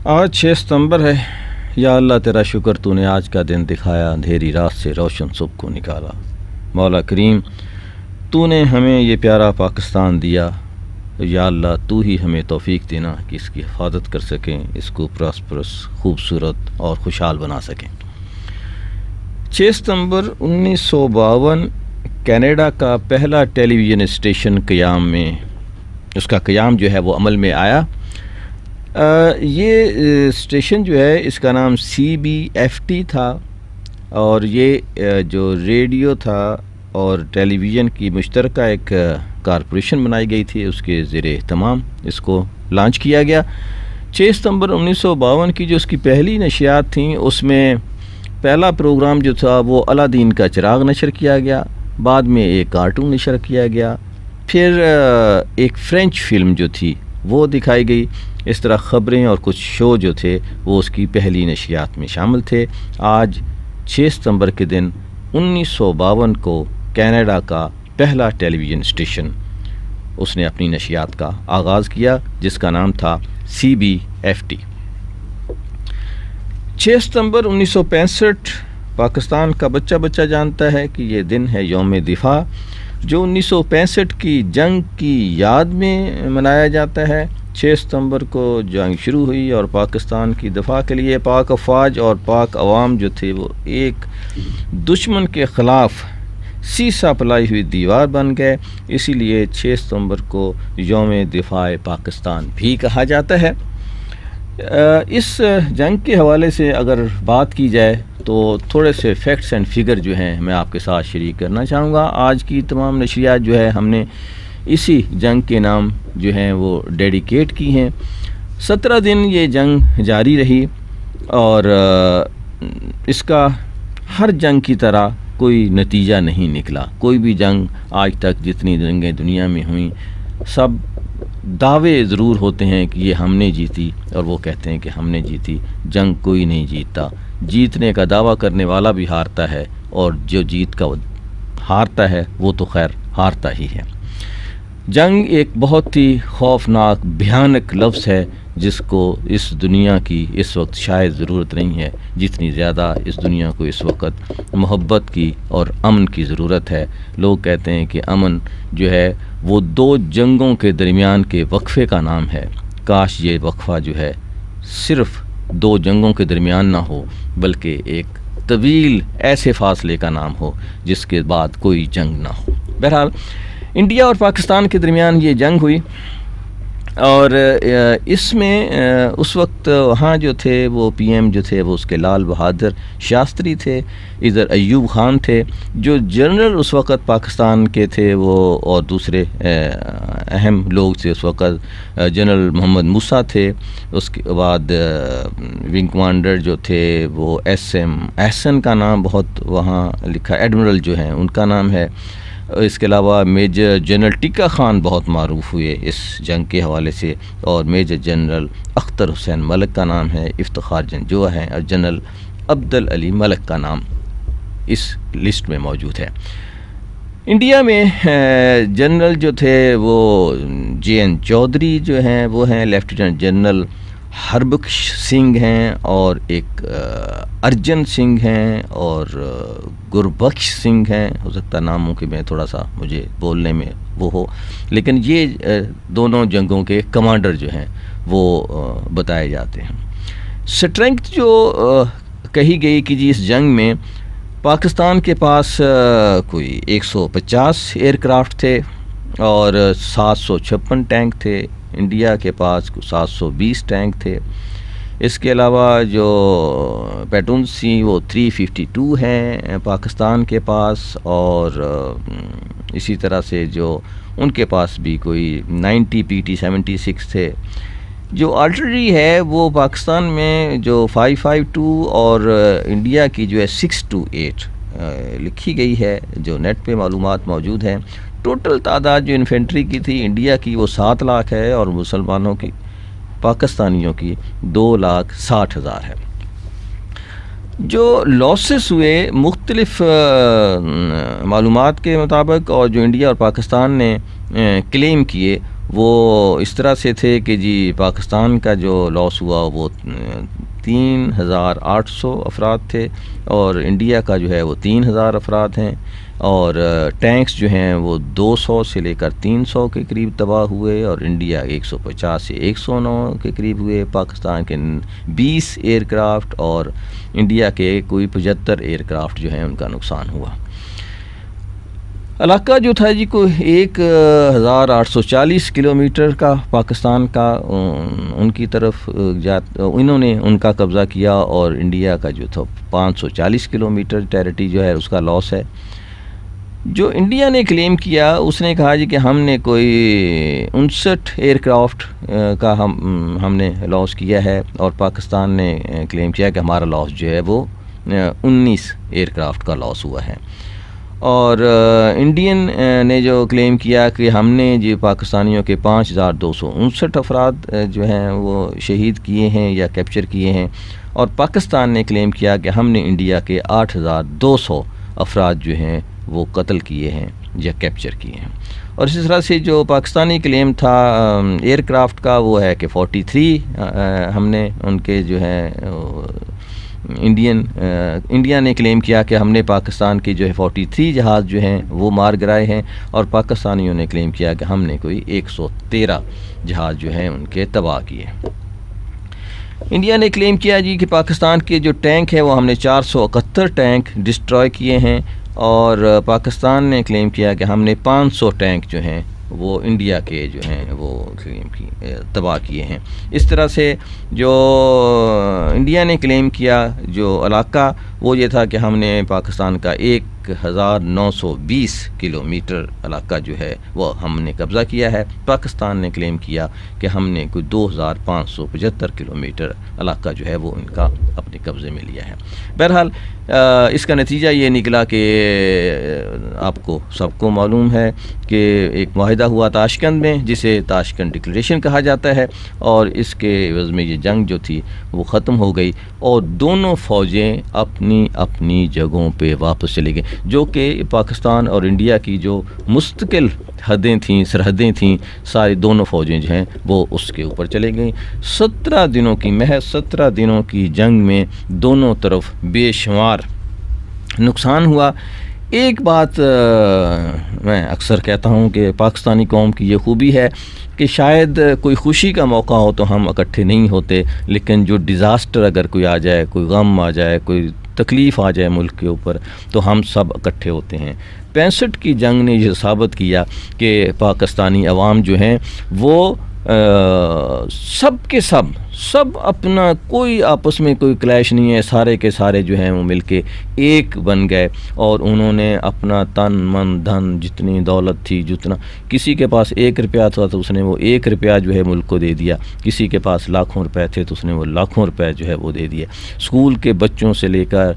آج 6 ستمبر ہے. یا اللہ تیرا شکر تو نے آج کا دن دکھایا، اندھیری رات سے روشن صبح کو نکالا. مولا کریم تو نے ہمیں یہ پیارا پاکستان دیا، یا اللہ تو ہی ہمیں توفیق دینا کہ اس کی حفاظت کر سکیں، اس کو پراسپرس، خوبصورت اور خوشحال بنا سکیں. 6 ستمبر 1952 کینیڈا کا پہلا ٹیلی ویژن اسٹیشن اس کا قیام جو ہے وہ عمل میں آیا. یہ اسٹیشن جو ہے اس کا نام CBFT تھا، اور یہ جو ریڈیو تھا اور ٹیلی ویژن کی مشترکہ ایک کارپوریشن بنائی گئی تھی، اس کے زیر اہتمام اس کو لانچ کیا گیا. 6 ستمبر 1952 کی جو اس کی پہلی نشریات تھیں، اس میں پہلا پروگرام جو تھا وہ الادین کا چراغ نشر کیا گیا، بعد میں ایک کارٹون نشر کیا گیا، پھر ایک فرینچ فلم جو تھی وہ دکھائی گئی. اس طرح خبریں اور کچھ شو جو تھے وہ اس کی پہلی نشریات میں شامل تھے. آج 6 ستمبر کے دن 1952 کو کینیڈا کا پہلا ٹیلی ویژن اسٹیشن اس نے اپنی نشریات کا آغاز کیا، جس کا نام تھا CBFT. 6 ستمبر 1965 پاکستان کا بچہ جانتا ہے کہ یہ دن ہے یوم دفاع، جو 1965 کی جنگ کی یاد میں منایا جاتا ہے. 6 ستمبر کو جنگ شروع ہوئی اور پاکستان کی دفاع کے لیے پاک افواج اور پاک عوام جو تھے وہ ایک دشمن کے خلاف سیسا پلائی ہوئی دیوار بن گئے. اسی لیے 6 ستمبر کو یوم دفاع پاکستان بھی کہا جاتا ہے. اس جنگ کے حوالے سے اگر بات کی جائے تو تھوڑے سے فیکٹس اینڈ فگر جو ہیں میں آپ کے ساتھ شریک کرنا چاہوں گا. آج کی تمام نشریات جو ہے ہم نے اسی جنگ کے نام جو ہیں وہ ڈیڈیکیٹ کی ہیں. 17 دن یہ جنگ جاری رہی، اور اس کا ہر جنگ کی طرح کوئی نتیجہ نہیں نکلا. کوئی بھی جنگ آج تک جتنی جنگیں دنیا میں ہوئیں، سب دعوے ضرور ہوتے ہیں کہ یہ ہم نے جیتی، اور وہ کہتے ہیں کہ ہم نے جیتی. جنگ کوئی نہیں جیتتا. جیتنے کا دعویٰ کرنے والا بھی ہارتا ہے، اور جو جیت کا ہارتا ہے وہ تو خیر ہارتا ہی ہے. جنگ ایک بہت ہی خوفناک بھیانک لفظ ہے، جس کو اس دنیا کی اس وقت شاید ضرورت نہیں ہے جتنی زیادہ اس دنیا کو اس وقت محبت کی اور امن کی ضرورت ہے. لوگ کہتے ہیں کہ امن جو ہے وہ 2 جنگوں کے درمیان کے وقفے کا نام ہے. کاش یہ وقفہ جو ہے صرف 2 جنگوں کے درمیان نہ ہو، بلکہ ایک طویل ایسے فاصلے کا نام ہو جس کے بعد کوئی جنگ نہ ہو. بہرحال انڈیا اور پاکستان کے درمیان یہ جنگ ہوئی، اور اس میں اس وقت وہاں جو تھے وہ PM جو تھے وہ اس کے لال بہادر شاستری تھے، ادھر ایوب خان تھے. جو جنرل اس وقت پاکستان کے تھے وہ اور دوسرے اہم لوگ تھے اس وقت جنرل محمد موسیٰ تھے. اس کے بعد ونگ کمانڈر جو تھے وہ SM احسن کا نام بہت وہاں لکھا، ایڈمرل جو ہیں ان کا نام ہے. اس کے علاوہ میجر جنرل ٹکا خان بہت معروف ہوئے اس جنگ کے حوالے سے، اور میجر جنرل اختر حسین ملک کا نام ہے، افتخار جنجوع ہیں، اور جنرل عبدل علی ملک کا نام اس لسٹ میں موجود ہے. انڈیا میں جنرل جو تھے وہ JN چودھری جو ہیں وہ ہیں، لیفٹیننٹ جنرل ہربخش سنگھ ہیں، اور ایک ارجن سنگھ ہیں، اور گربخش سنگھ ہیں. ہو سکتا ناموں کے میں تھوڑا سا مجھے بولنے میں وہ ہو، لیکن یہ دونوں جنگوں کے کمانڈر جو ہیں وہ بتائے جاتے ہیں. سٹرینگتھ جو کہی گئی کہ جی اس جنگ میں پاکستان کے پاس کوئی 150 ایئر کرافٹ تھے اور 756 ٹینک تھے. انڈیا کے پاس 720 ٹینک تھے. اس کے علاوہ جو پیٹونس تھیں وہ 352 ہیں پاکستان کے پاس، اور اسی طرح سے جو ان کے پاس بھی کوئی 90 PT-76 تھے. جو آرٹلری ہے وہ پاکستان میں جو 552 اور انڈیا کی جو ہے 628 لکھی گئی ہے، جو نیٹ پہ معلومات موجود ہیں. ٹوٹل تعداد جو انفینٹری کی تھی انڈیا کی وہ 7 لاکھ ہے، اور مسلمانوں کی پاکستانیوں کی 2,60,000 ہے. جو لاسز ہوئے مختلف معلومات کے مطابق، اور جو انڈیا اور پاکستان نے کلیم کیے وہ اس طرح سے تھے کہ جی پاکستان کا جو لاس ہوا وہ 3,800 افراد تھے، اور انڈیا کا جو ہے وہ 3,000 افراد ہیں، اور ٹینکس جو ہیں وہ 200 سے لے کر 300 کے قریب تباہ ہوئے، اور انڈیا 150 سے 109 کے قریب ہوئے۔ پاکستان کے 20 ایئر کرافٹ اور انڈیا کے کوئی 75 ایئر کرافٹ جو ہیں ان کا نقصان ہوا۔ علاقہ جو تھا جی کو 1,840 کلومیٹر کا پاکستان کا ان کی طرف انہوں نے ان کا قبضہ کیا، اور انڈیا کا جو تھا 540 کلومیٹر ٹیریٹری جو ہے اس کا لاس ہے۔ جو انڈیا نے کلیم کیا، اس نے کہا جی کہ ہم نے کوئی 59 ایئر کرافٹ کا ہم نے لاس کیا ہے، اور پاکستان نے کلیم کیا کہ ہمارا لاس جو ہے وہ 19 ایئر کرافٹ کا لاس ہوا ہے۔ اور انڈین نے جو کلیم کیا کہ ہم نے جو پاکستانیوں کے 5,259 افراد جو ہیں وہ شہید کیے ہیں یا کیپچر کیے ہیں، اور پاکستان نے کلیم کیا کہ ہم نے انڈیا کے 8,200 افراد جو ہیں وہ قتل کیے ہیں یا کیپچر کیے ہیں۔ اور اسی طرح سے جو پاکستانی کلیم تھا ایئر کرافٹ کا، وہ ہے کہ 43 ہم نے ان کے جو ہے انڈیا نے کلیم کیا کہ ہم نے پاکستان کے جو ہے 43 جہاز جو ہیں وہ مار گرائے ہیں، اور پاکستانیوں نے کلیم کیا کہ ہم نے کوئی 113 جہاز جو ہیں ان کے تباہ کیے۔ انڈیا نے کلیم کیا جی کہ پاکستان کے جو ٹینک ہیں وہ ہم نے 471 ٹینک ڈسٹروائے کیے ہیں، اور پاکستان نے کلیم کیا کہ ہم نے 500 ٹینک جو ہیں وہ انڈیا کے جو ہیں وہ تباہ کیے ہیں۔ اس طرح سے جو انڈیا نے کلیم کیا جو علاقہ، وہ یہ تھا کہ ہم نے پاکستان کا 1,920 کلومیٹر علاقہ جو ہے وہ ہم نے قبضہ کیا ہے۔ پاکستان نے کلیم کیا کہ ہم نے کوئی 2,575 کلومیٹر علاقہ جو ہے وہ ان کا اپنے قبضے میں لیا ہے۔ بہرحال اس کا نتیجہ یہ نکلا کہ آپ کو سب کو معلوم ہے کہ ایک معاہدہ ہوا تاشکند میں، جسے تاشکند ڈکلیریشن کہا جاتا ہے، اور اس کے عوض میں یہ جنگ جو تھی وہ ختم ہو گئی، اور دونوں فوجیں اپنی اپنی جگہوں پہ واپس چلے گئیں، جو کہ پاکستان اور انڈیا کی جو مستقل حدیں تھیں، سرحدیں تھیں، ساری دونوں فوجیں جو ہیں وہ اس کے اوپر چلے گئیں۔ 17 دنوں کی محض 17 دنوں کی جنگ میں دونوں طرف بے شمار نقصان ہوا۔ ایک بات میں اکثر کہتا ہوں کہ پاکستانی قوم کی یہ خوبی ہے کہ شاید کوئی خوشی کا موقع ہو تو ہم اکٹھے نہیں ہوتے، لیکن جو ڈیزاسٹر اگر کوئی آ جائے، کوئی غم آ جائے، کوئی تکلیف آ جائے ملک کے اوپر، تو ہم سب اکٹھے ہوتے ہیں۔ 65 کی جنگ نے یہ ثابت کیا کہ پاکستانی عوام جو ہیں وہ سب کے سب اپنا کوئی آپس میں کوئی کلیش نہیں ہے، سارے کے سارے جو ہیں وہ مل کے ایک بن گئے، اور انہوں نے اپنا تن من دھن جتنی دولت تھی، جتنا کسی کے پاس 1 روپیہ تھا تو اس نے وہ 1 روپیہ جو ہے ملک کو دے دیا، کسی کے پاس لاکھوں روپے تھے تو اس نے وہ لاکھوں روپے جو ہے وہ دے دیے۔ اسکول کے بچوں سے لے کر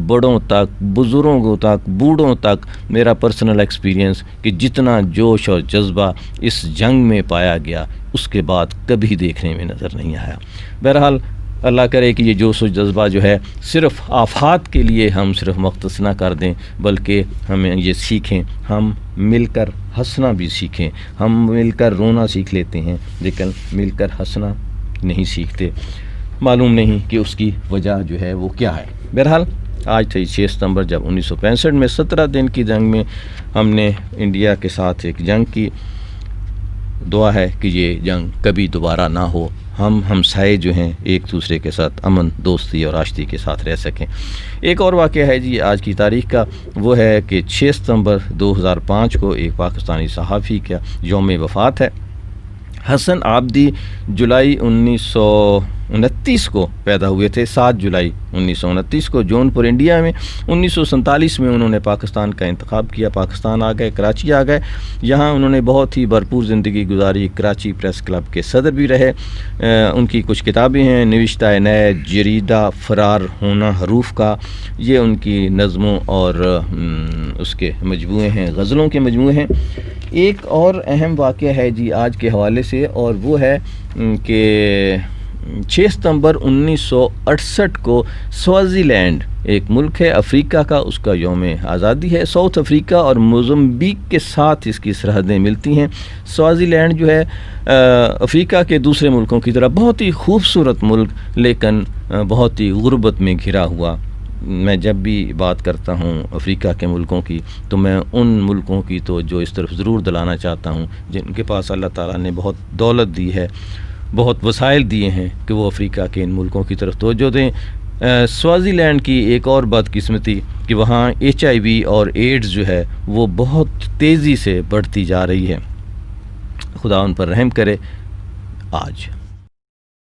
بڑوں تک، بزرگوں تک، بوڑھوں تک، میرا پرسنل ایکسپیرینس کہ جتنا جوش اور جذبہ اس جنگ میں پایا گیا اس کے بعد کبھی دیکھنے میں نظر نہیں آیا۔ بہرحال اللہ کرے کہ یہ جوش و جذبہ جو ہے صرف آفات کے لیے ہم صرف مختص نہ کر دیں، بلکہ ہمیں یہ سیکھیں، ہم مل کر ہنسنا بھی سیکھیں۔ ہم مل کر رونا سیکھ لیتے ہیں لیکن مل کر ہنسنا نہیں سیکھتے، معلوم نہیں کہ اس کی وجہ جو ہے وہ کیا ہے۔ بہرحال آج تھی 6 ستمبر جب 1965 میں 17 دن کی جنگ میں ہم نے انڈیا کے ساتھ ایک جنگ کی۔ دعا ہے کہ یہ جنگ کبھی دوبارہ نہ ہو، ہم ہمسائے جو ہیں ایک دوسرے کے ساتھ امن، دوستی اور آشتی کے ساتھ رہ سکیں۔ ایک اور واقعہ ہے جی آج کی تاریخ کا، وہ ہے کہ 6 ستمبر 2005 کو ایک پاکستانی صحافی کا یوم وفات ہے۔ حسن عابدی جولائی 1929 کو پیدا ہوئے تھے، 7 جولائی 1929 کو جونپور انڈیا میں۔ 1947 میں انہوں نے پاکستان کا انتخاب کیا، پاکستان آ گئے، کراچی آ گئے۔ یہاں انہوں نے بہت ہی بھرپور زندگی گزاری، کراچی پریس کلب کے صدر بھی رہے۔ ان کی کچھ کتابیں ہیں، نوشتہ نئے، جریدہ فرار ہونا حروف کا، یہ ان کی نظموں اور اس کے مجموعے ہیں، غزلوں کے مجموعے ہیں۔ ایک اور اہم واقعہ ہے جی آج کے حوالے سے، اور وہ ہے کہ 6 ستمبر 1968 کو سوازی لینڈ ایک ملک ہے افریقہ کا، اس کا یوم آزادی ہے۔ ساؤتھ افریقہ اور موزمبیق کے ساتھ اس کی سرحدیں ملتی ہیں۔ سوازی لینڈ جو ہے افریقہ کے دوسرے ملکوں کی طرح بہت ہی خوبصورت ملک، لیکن بہت ہی غربت میں گھرا ہوا۔ میں جب بھی بات کرتا ہوں افریقہ کے ملکوں کی تو میں ان ملکوں کی توجہ اس طرف ضرور دلانا چاہتا ہوں جن کے پاس اللہ تعالیٰ نے بہت دولت دی ہے، بہت وسائل دیے ہیں، کہ وہ افریقہ کے ان ملکوں کی طرف توجہ دیں۔ سوازی لینڈ کی ایک اور بدقسمتی کہ وہاں HIV اور ایڈز جو ہے وہ بہت تیزی سے بڑھتی جا رہی ہے۔ خدا ان پر رحم کرے۔ آج